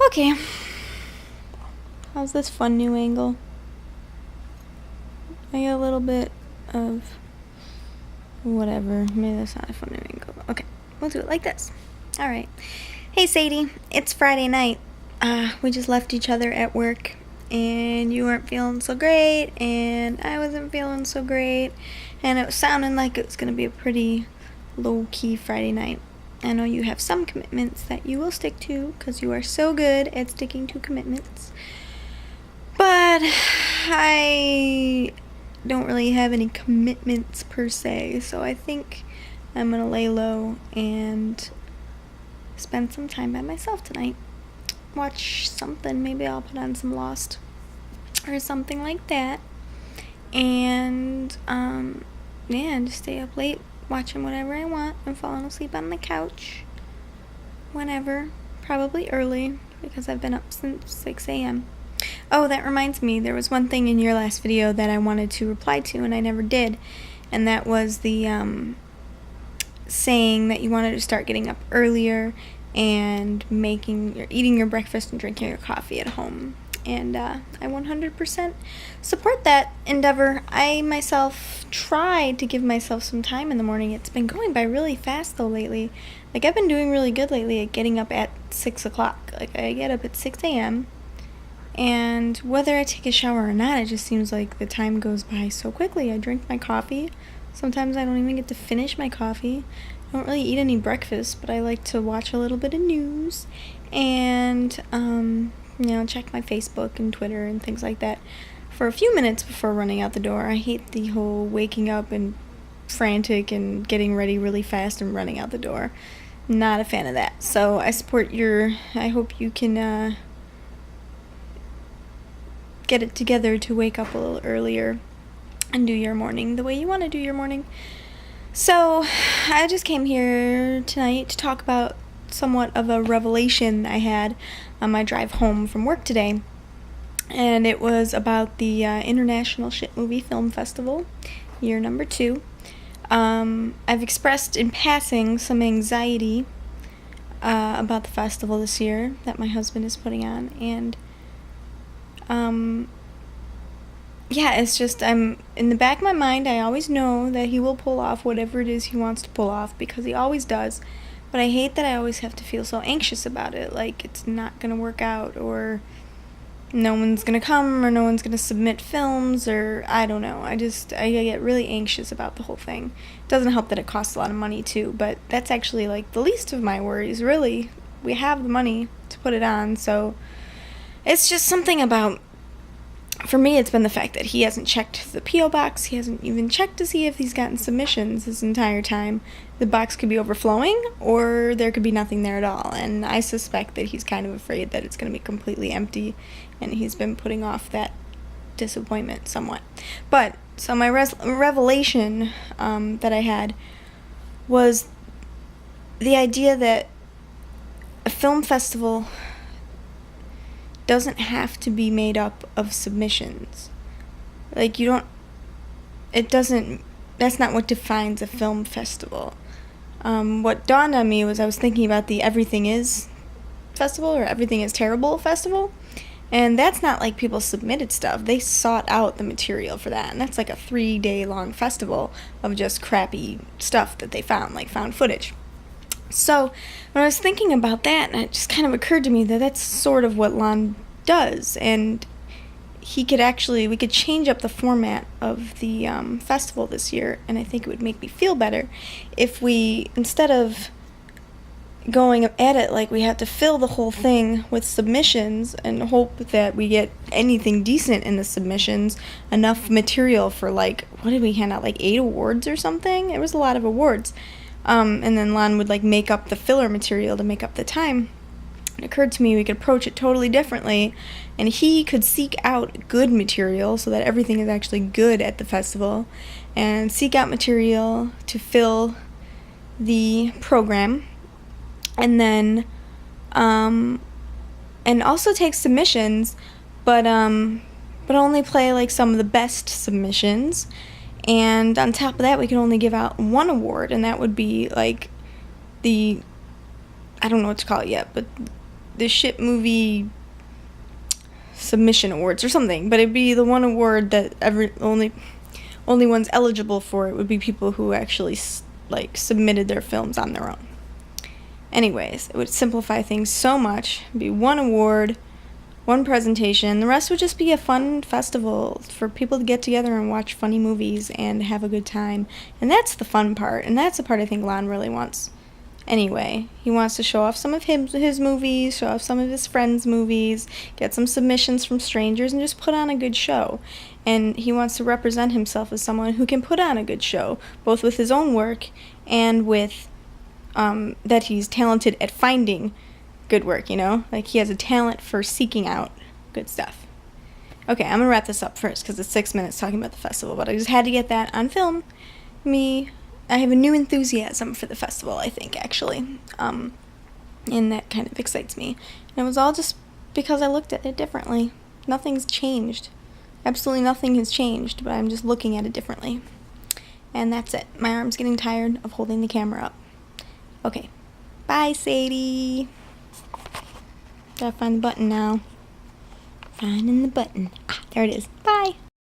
Okay. How's this fun new angle? I got a little bit of whatever. Maybe that's not a fun new angle. Okay, we'll do it like this. Alright. Hey Sadie, it's Friday night. We just left each other at work, and you weren't feeling so great, and I wasn't feeling so great, and it was sounding like it was going to be a pretty low-key Friday night. I know you have some commitments that you will stick to, because you are so good at sticking to commitments. But I don't really have any commitments per se, so I think I'm going to lay low and spend some time by myself tonight. Watch something. Maybe I'll put on some Lost or something like that. And, just stay up late watching whatever I want and falling asleep on the couch whenever. Probably early, because I've been up since 6 a.m. Oh, that reminds me, there was one thing in your last video that I wanted to reply to and I never did, and that was the saying that you wanted to start getting up earlier and eating your breakfast and drinking your coffee at home. And I 100% support that endeavor. I myself tried to give myself some time in the morning. It's been going by really fast though lately. Like, I've been doing really good lately at getting up at 6 o'clock. Like, I get up at 6 a.m. and whether I take a shower or not, it just seems like the time goes by so quickly. I drink my coffee. Sometimes I don't even get to finish my coffee. I don't really eat any breakfast, but I like to watch a little bit of news and, check my Facebook and Twitter and things like that for a few minutes before running out the door. I hate the whole waking up and frantic and getting ready really fast and running out the door. Not a fan of that. So I support I hope you can, get it together to wake up a little earlier and do your morning the way you want to do your morning. So I just came here tonight to talk about somewhat of a revelation I had on my drive home from work today, and it was about the International Shit Movie Film Festival, year number 2. I've expressed in passing some anxiety about the festival this year that my husband is putting on, and it's just, I'm in the back of my mind, I always know that he will pull off whatever it is he wants to pull off, because he always does, but I hate that I always have to feel so anxious about it, like it's not gonna work out, or no one's gonna come, or no one's gonna submit films, or I don't know. I get really anxious about the whole thing. It doesn't help that it costs a lot of money too, but that's actually like the least of my worries, really. We have the money to put it on, so it's just something about, for me, it's been the fact that he hasn't checked the P.O. box. He hasn't even checked to see if he's gotten submissions this entire time. The box could be overflowing, or there could be nothing there at all. And I suspect that he's kind of afraid that it's going to be completely empty, and he's been putting off that disappointment somewhat. But, so my revelation that I had was the idea that a film festival doesn't have to be made up of submissions. Like, that's not what defines a film festival. What dawned on me was I was thinking about the Everything Is festival, or Everything Is Terrible festival, and that's not like people submitted stuff. They sought out the material for that, and that's like a 3-day long festival of just crappy stuff that they found, like found footage. So when I was thinking about that, and it just kind of occurred to me that that's sort of what Lon does, and we could change up the format of the festival this year, and I think it would make me feel better if we, instead of going at it like we have to fill the whole thing with submissions and hope that we get anything decent in the submissions, enough material for, like, what did we hand out, like 8 awards or something? It was a lot of awards. And then Lon would, like, make up the filler material to make up the time. It occurred to me we could approach it totally differently, and he could seek out good material so that everything is actually good at the festival, and seek out material to fill the program, and then and also take submissions, but only play like some of the best submissions. And on top of that, we can only give out 1 award, and that would be like I don't know what to call it yet, but the shit movie submission awards or something, but it'd be the one award that only ones eligible for it would be people who actually like submitted their films on their own. Anyways, it would simplify things so much. It'd be one award, one presentation. The rest would just be a fun festival for people to get together and watch funny movies and have a good time. And that's the fun part, and that's the part I think Lon really wants. Anyway, he wants to show off some of his movies, show off some of his friends' movies, get some submissions from strangers, and just put on a good show. And he wants to represent himself as someone who can put on a good show, both with his own work and with that he's talented at finding good work, you know? Like, he has a talent for seeking out good stuff. Okay, I'm gonna wrap this up first, because it's 6 minutes talking about the festival, but I just had to get that on film. I have a new enthusiasm for the festival, I think, actually. And that kind of excites me. And it was all just because I looked at it differently. Nothing's changed. Absolutely nothing has changed, but I'm just looking at it differently. And that's it. My arm's getting tired of holding the camera up. Okay. Bye, Sadie. Gotta find the button now. Finding the button. There it is. Bye.